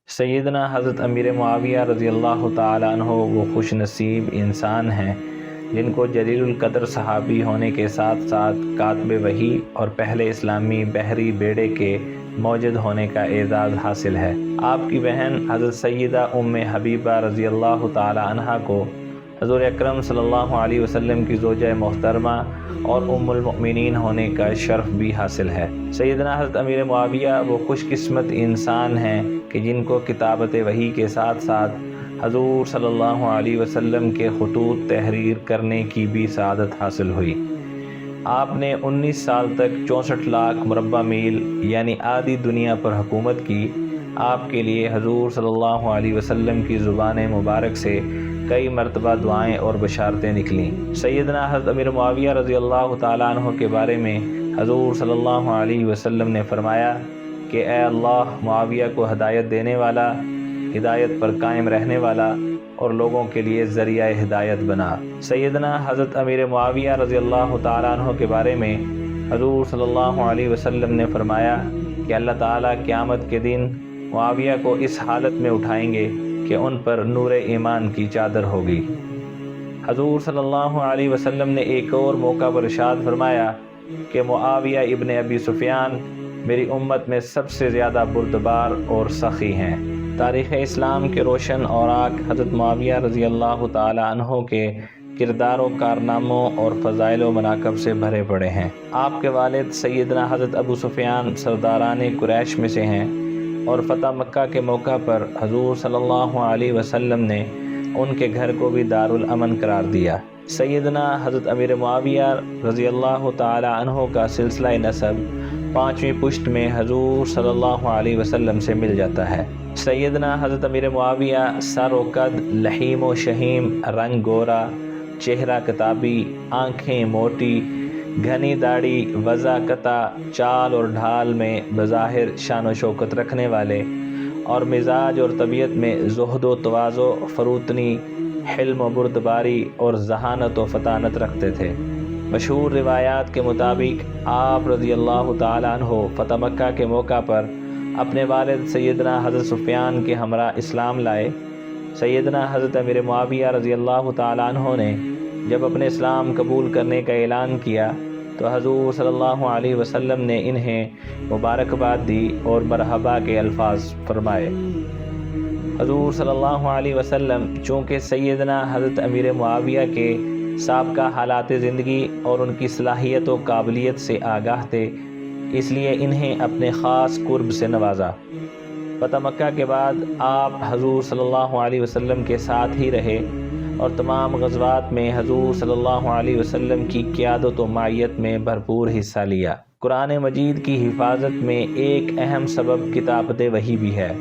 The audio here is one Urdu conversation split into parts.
سیدنا حضرت امیر معاویہ رضی اللہ تعالیٰ عنہ وہ خوش نصیب انسان ہیں جن کو جلیل القدر صحابی ہونے کے ساتھ ساتھ کاتب وحی اور پہلے اسلامی بحری بیڑے کے موجد ہونے کا اعزاز حاصل ہے۔ آپ کی بہن حضرت سیدہ ام حبیبہ رضی اللہ تعالیٰ عنہا کو حضور اکرم صلی اللہ علیہ وسلم کی زوجہ محترمہ اور ام المؤمنین ہونے کا شرف بھی حاصل ہے۔ سیدنا حضرت امیر معاویہ وہ خوش قسمت انسان ہیں کہ جن کو کتابت وحی کے ساتھ ساتھ حضور صلی اللہ علیہ وسلم کے خطوط تحریر کرنے کی بھی سعادت حاصل ہوئی۔ آپ نے 19 سال تک 64 لاکھ مربع میل یعنی آدھی دنیا پر حکومت کی۔ آپ کے لیے حضور صلی اللہ علیہ وسلم کی زبان مبارک سے کئی مرتبہ دعائیں اور بشارتیں نکلیں۔ سیدنا حضرت امیر معاویہ رضی اللہ تعالیٰ عنہ کے بارے میں حضور صلی اللہ علیہ وسلم نے فرمایا کہ اے اللہ، معاویہ کو ہدایت دینے والا، ہدایت پر قائم رہنے والا اور لوگوں کے لیے ذریعہ ہدایت بنا۔ سیدنا حضرت امیر معاویہ رضی اللہ تعالیٰ عنہ کے بارے میں حضور صلی اللہ علیہ وسلم نے فرمایا کہ اللہ تعالیٰ قیامت کے دن معاویہ کو اس حالت میں اٹھائیں گے کہ ان پر نور ایمان کی چادر ہوگی۔ حضور صلی اللہ علیہ وسلم نے ایک اور موقع پر ارشاد فرمایا کہ معاویہ ابن ابی سفیان میری امت میں سب سے زیادہ بردبار اور سخی ہیں۔ تاریخ اسلام کے روشن اوراق حضرت معاویہ رضی اللہ تعالی عنہ کے کردار و کارناموں اور فضائل و مناقب سے بھرے پڑے ہیں۔ آپ کے والد سیدنا حضرت ابو سفیان سرداران قریش میں سے ہیں اور فتح مکہ کے موقع پر حضور صلی اللہ علیہ وسلم نے ان کے گھر کو بھی دارالامن قرار دیا۔ سیدنا حضرت امیر معاویہ رضی اللہ تعالی عنہ کا سلسلہ نسب 5ویں پشت میں حضور صلی اللہ علیہ وسلم سے مل جاتا ہے۔ سیدنا حضرت امیر معاویہ سر و قد لحیم و شہیم، رنگ گورا، چہرہ کتابی، آنکھیں موٹی، گھنی داڑھی، وضع قطع، چال اور ڈھال میں بظاہر شان و شوکت رکھنے والے اور مزاج اور طبیعت میں زہد و تواضع، فروتنی، حلم و بردباری اور ذہانت و فطانت رکھتے تھے۔ مشہور روایات کے مطابق آپ رضی اللہ تعالیٰ عنہ فتح مکہ کے موقع پر اپنے والد سیدنا حضرت سفیان کے ہمراہ اسلام لائے۔ سیدنا حضرت امیر معاویہ رضی اللہ تعالیٰ عنہ نے جب اپنے اسلام قبول کرنے کا اعلان کیا تو حضور صلی اللہ علیہ وسلم نے انہیں مبارکباد دی اور مرحبا کے الفاظ فرمائے۔ حضور صلی اللہ علیہ وسلم چونکہ سیدنا حضرت امیر معاویہ کے سابقہ حالات زندگی اور ان کی صلاحیت و قابلیت سے آگاہ تھے، اس لیے انہیں اپنے خاص قرب سے نوازا۔ فتح مکہ کے بعد آپ حضور صلی اللہ علیہ وسلم کے ساتھ ہی رہے اور تمام غزوات میں حضور صلی اللہ علیہ وسلم کی قیادت و معیت میں بھرپور حصہ لیا۔ قرآن مجید کی حفاظت میں ایک اہم سبب کتابت وحی بھی ہے۔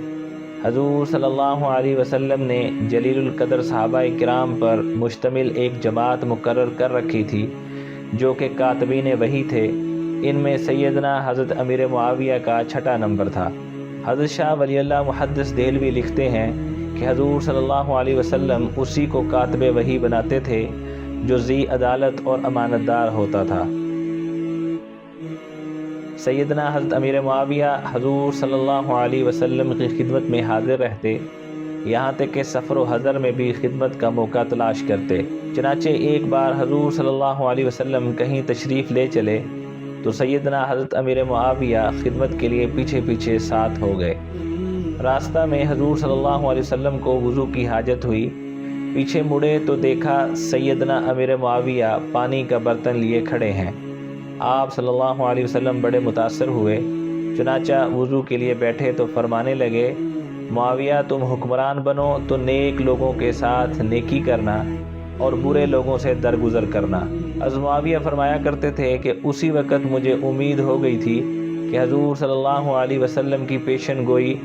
حضور صلی اللہ علیہ وسلم نے جلیل القدر صحابہ کرام پر مشتمل ایک جماعت مقرر کر رکھی تھی جو کہ کاتبین وحی تھے۔ ان میں سیدنا حضرت امیر معاویہ کا 6 نمبر تھا۔ حضرت شاہ ولی اللہ محدث دہلوی لکھتے ہیں کہ حضور صلی اللہ علیہ وسلم اسی کو کاتب وحی بناتے تھے جو ذی عدالت اور امانت دار ہوتا تھا۔ سیدنا حضرت امیر معاویہ حضور صلی اللہ علیہ وسلم کی خدمت میں حاضر رہتے، یہاں تک کہ سفر و حضر میں بھی خدمت کا موقع تلاش کرتے۔ چنانچہ ایک بار حضور صلی اللہ علیہ وسلم کہیں تشریف لے چلے تو سیدنا حضرت امیر معاویہ خدمت کے لیے پیچھے پیچھے ساتھ ہو گئے۔ راستہ میں حضور صلی اللہ علیہ وسلم کو وضو کی حاجت ہوئی، پیچھے مڑے تو دیکھا سیدنا امیر معاویہ پانی کا برتن لیے کھڑے ہیں۔ آپ صلی اللہ علیہ وسلم بڑے متاثر ہوئے، چنانچہ وضو کے لیے بیٹھے تو فرمانے لگے، معاویہ تم حکمران بنو تو نیک لوگوں کے ساتھ نیکی کرنا اور برے لوگوں سے درگزر کرنا۔ حضرت معاویہ فرمایا کرتے تھے کہ اسی وقت مجھے امید ہو گئی تھی کہ حضور صلی اللہ علیہ وسلم کی پیشن گوئی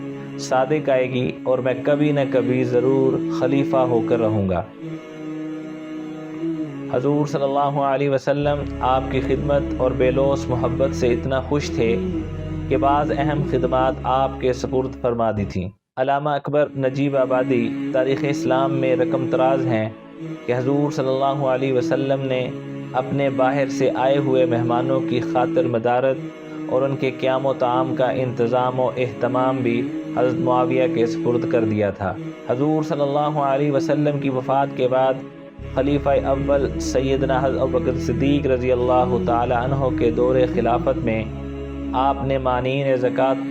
صادق آئے گی اور میں کبھی نہ کبھی ضرور خلیفہ ہو کر رہوں گا۔ حضور صلی اللہ علیہ وسلم آپ کی خدمت اور بے لوث محبت سے اتنا خوش تھے کہ بعض اہم خدمات آپ کے سپرد فرما دی تھیں۔ علامہ اکبر نجیب آبادی تاریخ اسلام میں رقم تراز ہیں کہ حضور صلی اللہ علیہ وسلم نے اپنے باہر سے آئے ہوئے مہمانوں کی خاطر مدارت اور ان کے قیام و طعام کا انتظام و اہتمام بھی حضرت معاویہ کے سپرد کر دیا تھا۔ حضور صلی اللہ علیہ وسلم کی وفات کے بعد خلیفہ اول سیدنا حضرت ابوبکر صدیق رضی اللہ تعالی عنہ کے دور خلافت میں آپ نے مانعین زکوٰۃ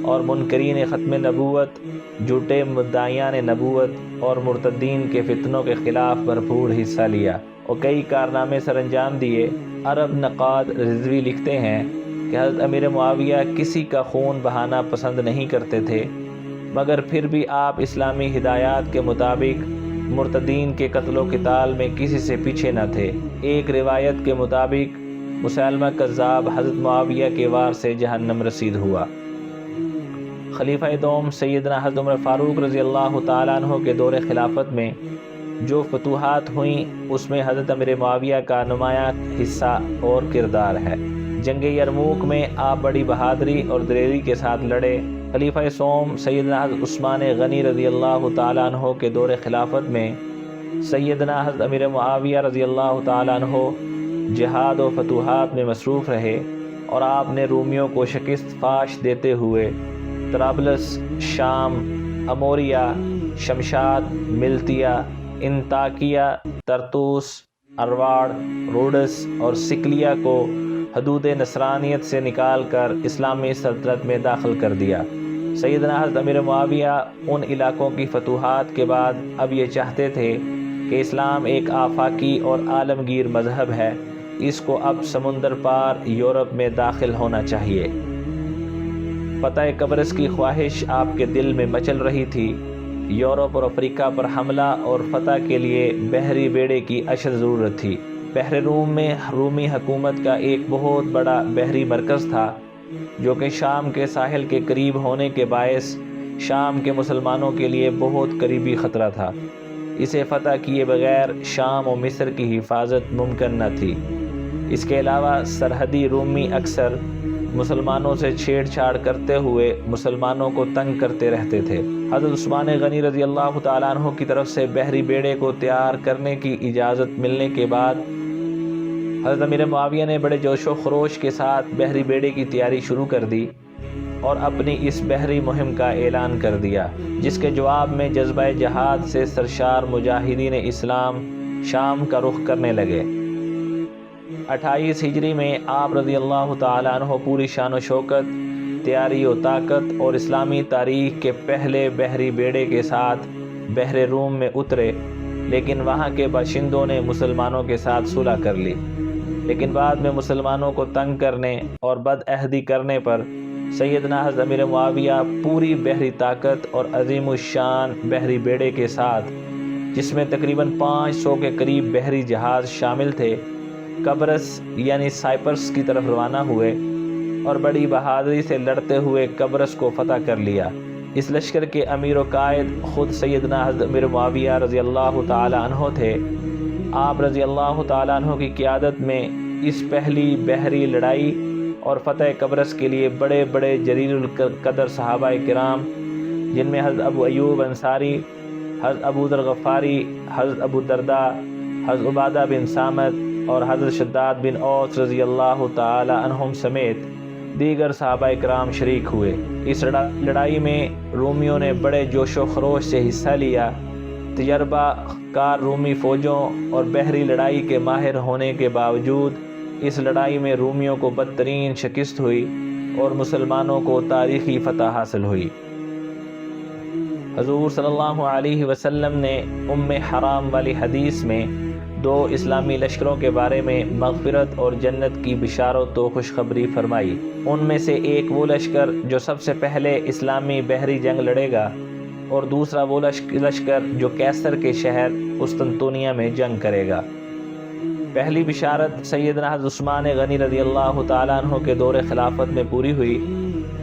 اور منکرین ختم نبوت، جھوٹے مدعیان نبوت اور مرتدین کے فتنوں کے خلاف بھرپور حصہ لیا اور کئی کارنامے سر انجام دیے۔ عرب نقاد رضوی لکھتے ہیں کہ حضرت امیر معاویہ کسی کا خون بہانا پسند نہیں کرتے تھے، مگر پھر بھی آپ اسلامی ہدایات کے مطابق مرتدین کے قتل و قتال میں کسی سے پیچھے نہ تھے۔ ایک روایت کے مطابق مسیلمہ کذاب حضرت معاویہ کے وار سے جہنم رسید ہوا۔ خلیفہ دوم سیدنا حضرت عمر فاروق رضی اللہ تعالیٰ عنہ کے دور خلافت میں جو فتوحات ہوئیں اس میں حضرت امیر معاویہ کا نمایاں حصہ اور کردار ہے۔ جنگ یرموک میں آپ بڑی بہادری اور دلیری کے ساتھ لڑے۔ خلیفہ سوم سیدنا حضرت عثمان غنی رضی اللہ تعالیٰ عنہ کے دور خلافت میں سیدنا حضرت امیر معاویہ رضی اللہ تعالیٰ عنہ جہاد و فتوحات میں مصروف رہے اور آپ نے رومیوں کو شکست فاش دیتے ہوئے طرابلس، شام، اموریہ، شمشاد، ملتیا، انطاکیہ، طرطوس، ارواڑ، روڈس اور سکلیا کو حدود نصرانیت سے نکال کر اسلامی سلطنت میں داخل کر دیا۔ سیدنا حضرت امیر معاویہ ان علاقوں کی فتوحات کے بعد اب یہ چاہتے تھے کہ اسلام ایک آفاقی اور عالمگیر مذہب ہے، اس کو اب سمندر پار یورپ میں داخل ہونا چاہیے۔ فتح قبرص کی خواہش آپ کے دل میں مچل رہی تھی۔ یورپ اور افریقہ پر حملہ اور فتح کے لیے بحری بیڑے کی اشد ضرورت تھی۔ بحر روم میں رومی حکومت کا ایک بہت بڑا بحری مرکز تھا جو کہ شام کے ساحل کے قریب ہونے کے باعث شام کے مسلمانوں کے لیے بہت قریبی خطرہ تھا۔ اسے فتح کیے بغیر شام و مصر کی حفاظت ممکن نہ تھی۔ اس کے علاوہ سرحدی رومی اکثر مسلمانوں سے چھیڑ چھاڑ کرتے ہوئے مسلمانوں کو تنگ کرتے رہتے تھے۔ حضرت عثمان غنی رضی اللہ تعالیٰ عنہ کی طرف سے بحری بیڑے کو تیار کرنے کی اجازت ملنے کے بعد حضرت امیر معاویہ نے بڑے جوش و خروش کے ساتھ بحری بیڑے کی تیاری شروع کر دی اور اپنی اس بحری مہم کا اعلان کر دیا، جس کے جواب میں جذبہ جہاد سے سرشار مجاہدین اسلام شام کا رخ کرنے لگے۔ 28 ہجری میں آپ رضی اللہ تعالیٰ عنہ پوری شان و شوکت، تیاری و طاقت اور اسلامی تاریخ کے پہلے بحری بیڑے کے ساتھ بحر روم میں اترے، لیکن وہاں کے باشندوں نے مسلمانوں کے ساتھ صلح کر لی، لیکن بعد میں مسلمانوں کو تنگ کرنے اور بد عہدی کرنے پر سیدنا حضرت امیر معاویہ پوری بحری طاقت اور عظیم الشان بحری بیڑے کے ساتھ، جس میں تقریباً 500 کے قریب بحری جہاز شامل تھے، قبرص یعنی سائپرس کی طرف روانہ ہوئے اور بڑی بہادری سے لڑتے ہوئے قبرص کو فتح کر لیا۔ اس لشکر کے امیر و قائد خود سیدنا حضرت امیر معاویہ رضی اللہ تعالی عنہ تھے۔ آپ رضی اللہ تعالی عنہ کی قیادت میں اس پہلی بحری لڑائی اور فتح قبرص کے لیے بڑے بڑے جلیل القدر صحابہ کرام، جن میں حضرت ابو ایوب انصاری، حضرت ابو ذر غفاری، حضرت ابو الدرداء، حضرت عبادہ بن صامت اور حضرت شداد بن اوس رضی اللہ تعالی عنہم سمیت دیگر صحابہ کرام شریک ہوئے۔ اس لڑائی میں رومیوں نے بڑے جوش و خروش سے حصہ لیا۔ تجربہ کار رومی فوجوں اور بحری لڑائی کے ماہر ہونے کے باوجود اس لڑائی میں رومیوں کو بدترین شکست ہوئی اور مسلمانوں کو تاریخی فتح حاصل ہوئی۔ حضور صلی اللہ علیہ وسلم نے ام حرام والی حدیث میں 2 اسلامی لشکروں کے بارے میں مغفرت اور جنت کی بشارت و خوشخبری فرمائی۔ ان میں سے ایک وہ لشکر جو سب سے پہلے اسلامی بحری جنگ لڑے گا اور دوسرا وہ لشکر جو کیسر کے شہر قسطنطنیہ میں جنگ کرے گا۔ پہلی بشارت سیدنا حضرت عثمان غنی رضی اللہ تعالیٰ عنہ کے دور خلافت میں پوری ہوئی،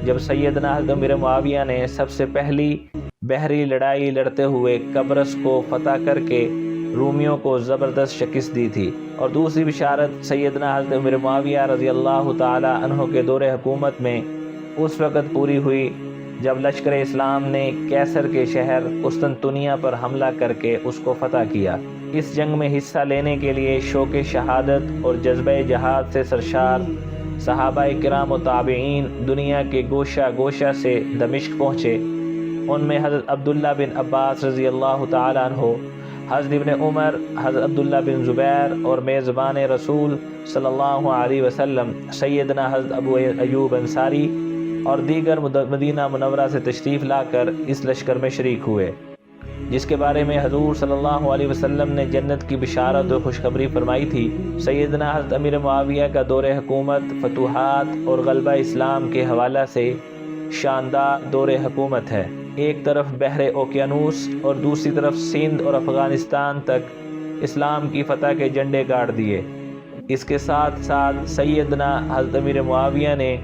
جب سیدنا حضرت امیر معاویہ نے سب سے پہلی بحری لڑائی لڑتے ہوئے قبرص کو فتح کر کے رومیوں کو زبردست شکست دی تھی، اور دوسری بشارت سیدنا حضرت امیر معاویہ رضی اللہ تعالی عنہ کے دور حکومت میں اس وقت پوری ہوئی جب لشکر اسلام نے کیسر کے شہر قسطنطنیہ پر حملہ کر کے اس کو فتح کیا۔ اس جنگ میں حصہ لینے کے لیے شوق شہادت اور جذبہ جہاد سے سرشار صحابہ کرام و تابعین دنیا کے گوشہ گوشہ سے دمشق پہنچے ان میں حضرت عبداللہ بن عباس رضی اللہ تعالیٰ عنہ، حضرت ابن عمر، حضرت عبداللہ بن زبیر اور میزبان رسول صلی اللہ علیہ وسلم سیدنا حضرت ابو ایوب انصاری اور دیگر مدینہ منورہ سے تشریف لا کر اس لشکر میں شریک ہوئے، جس کے بارے میں حضور صلی اللہ علیہ وسلم نے جنت کی بشارت و خوشخبری فرمائی تھی۔ سیدنا حضرت امیر معاویہ کا دور حکومت فتوحات اور غلبہ اسلام کے حوالہ سے شاندار دور حکومت ہے۔ ایک طرف بحر اوقیانوس اور دوسری طرف سندھ اور افغانستان تک اسلام کی فتح کے جھنڈے گاڑ دیے۔ اس کے ساتھ ساتھ سیدنا حضرت امیر معاویہ نے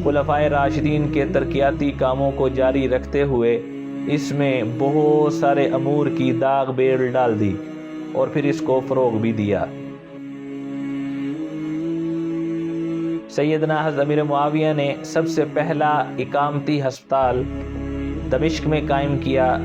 خلفائے راشدین کے ترقیاتی کاموں کو جاری رکھتے ہوئے اس میں بہت سارے امور کی داغ بیل ڈال دی اور پھر اس کو فروغ بھی دیا۔ سیدنا حضرت امیر معاویہ نے سب سے پہلا اقامتی ہسپتال دمشق میں قائم کیا،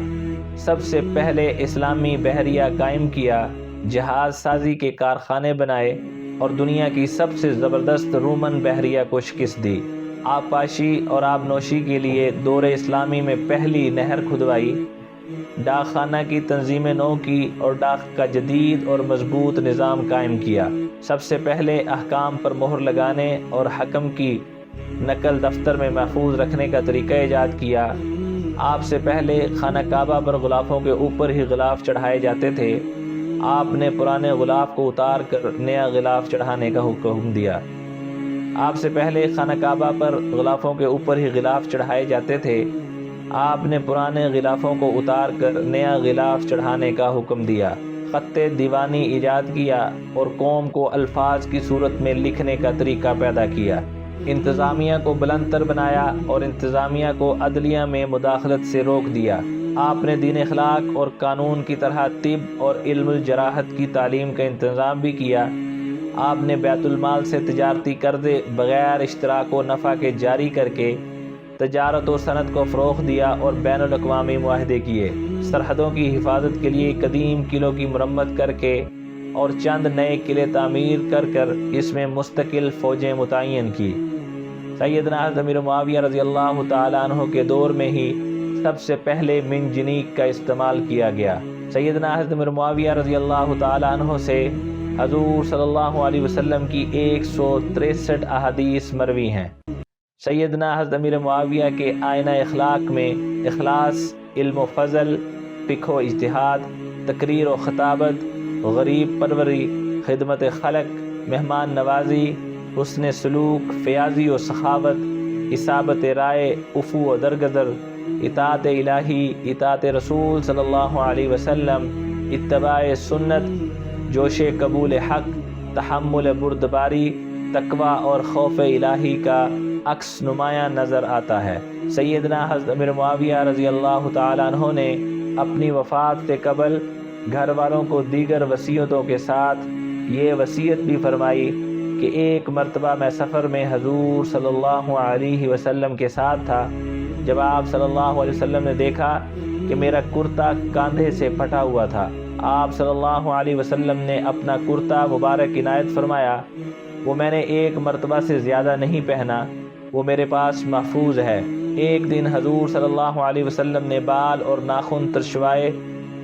سب سے پہلے اسلامی بحریہ قائم کیا، جہاز سازی کے کارخانے بنائے اور دنیا کی سب سے زبردست رومن بحریہ کو شکست دی۔ آبپاشی اور آب نوشی کے لیے دور اسلامی میں پہلی نہر کھدوائی، ڈاک خانہ کی تنظیم نو کی اور ڈاک کا جدید اور مضبوط نظام قائم کیا۔ سب سے پہلے احکام پر مہر لگانے اور حکم کی نقل دفتر میں محفوظ رکھنے کا طریقہ ایجاد کیا۔ آپ سے پہلے خانہ کعبہ پر غلافوں کے اوپر ہی غلاف چڑھائے جاتے تھے، آپ نے پرانے غلاف کو اتار کر نیا غلاف چڑھانے کا حکم دیا۔ آپ سے پہلے خانہ کعبہ پر غلافوں کے اوپر ہی غلاف چڑھائے جاتے تھے، آپ نے پرانے غلافوں کو اتار کر نیا غلاف چڑھانے کا حکم دیا۔ خط دیوانی ایجاد کیا اور قوم کو الفاظ کی صورت میں لکھنے کا طریقہ پیدا کیا۔ انتظامیہ کو بلند تر بنایا اور انتظامیہ کو عدلیہ میں مداخلت سے روک دیا۔ آپ نے دین اخلاق اور قانون کی طرح طب اور علم الجراحت کی تعلیم کا انتظام بھی کیا۔ آپ نے بیت المال سے تجارتی قرضے بغیر اشتراک و نفع کے جاری کر کے تجارت و صنعت کو فروغ دیا اور بین الاقوامی معاہدے کیے۔ سرحدوں کی حفاظت کے لیے قدیم قلعوں کی مرمت کر کے اور چند نئے قلعے تعمیر کر کر اس میں مستقل فوجیں متعین کی۔ سیدنا حضرت امیر معاویہ رضی اللہ تعالیٰ عنہ کے دور میں ہی سب سے پہلے منجنیق کا استعمال کیا گیا۔ سیدنا حضرت امیر معاویہ رضی اللہ تعالیٰ عنہ سے حضور صلی اللہ علیہ وسلم کی 163 احادیث مروی ہیں۔ سیدنا حضرت امیر معاویہ کے آئینہ اخلاق میں اخلاص، علم و فضل، فقہ و اجتہاد، تقریر و خطابت، غریب پروری، خدمت خلق، مہمان نوازی، حسن سلوک، فیاضی و سخاوت، اصابت رائے، عفو و درگزر، اطاعت الہی، اطاعت رسول صلی اللہ علیہ وسلم، اتباع سنت، جوش قبول حق، تحمل بردباری، تقوی اور خوف الہی کا عکس نمایاں نظر آتا ہے۔ سیدنا حضرت امیر معاویہ رضی اللہ تعالیٰ عنہ نے اپنی وفات سے قبل گھر والوں کو دیگر وصیتوں کے ساتھ یہ وصیت بھی فرمائی کہ ایک مرتبہ میں سفر میں حضور صلی اللہ علیہ وسلم کے ساتھ تھا، جب آپ صلی اللہ علیہ وسلم نے دیکھا کہ میرا کرتا کاندھے سے پھٹا ہوا تھا، آپ صلی اللہ علیہ وسلم نے اپنا کرتا مبارک عنایت فرمایا۔ وہ میں نے ایک مرتبہ سے زیادہ نہیں پہنا، وہ میرے پاس محفوظ ہے۔ ایک دن حضور صلی اللہ علیہ وسلم نے بال اور ناخن ترشوائے،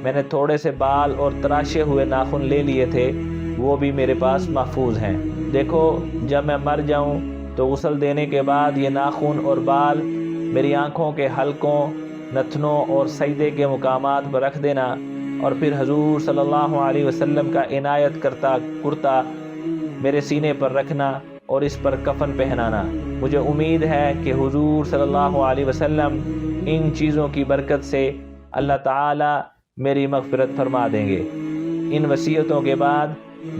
میں نے تھوڑے سے بال اور تراشے ہوئے ناخن لے لیے تھے، وہ بھی میرے پاس محفوظ ہیں۔ دیکھو، جب میں مر جاؤں تو غسل دینے کے بعد یہ ناخن اور بال میری آنکھوں کے حلقوں، نتنوں اور سجدے کے مقامات پر رکھ دینا، اور پھر حضور صلی اللہ علیہ وسلم کا عنایت کرتا کرتا میرے سینے پر رکھنا اور اس پر کفن پہنانا۔ مجھے امید ہے کہ حضور صلی اللہ علیہ وسلم ان چیزوں کی برکت سے اللہ تعالی میری مغفرت فرما دیں گے۔ ان وصیتوں کے بعد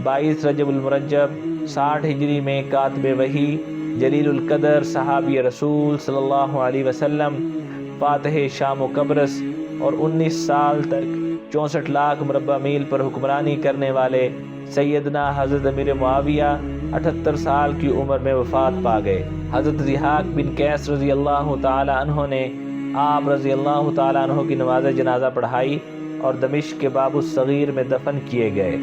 22 رجب المرجب 60 ہجری میں کاتب وحی جلیل القدر صحابی رسول صلی اللہ علیہ وسلم فاتح شام و قبرص اور 19 سال تک 64 لاکھ مربع میل پر حکمرانی کرنے والے سیدنا حضرت امیر معاویہ 78 سال کی عمر میں وفات پا گئے۔ حضرت ضحاک بن قیس رضی اللہ تعالی عنہ نے آپ رضی اللہ تعالی عنہ کی نماز جنازہ پڑھائی اور دمشق کے باب الصغیر میں دفن کیے گئے۔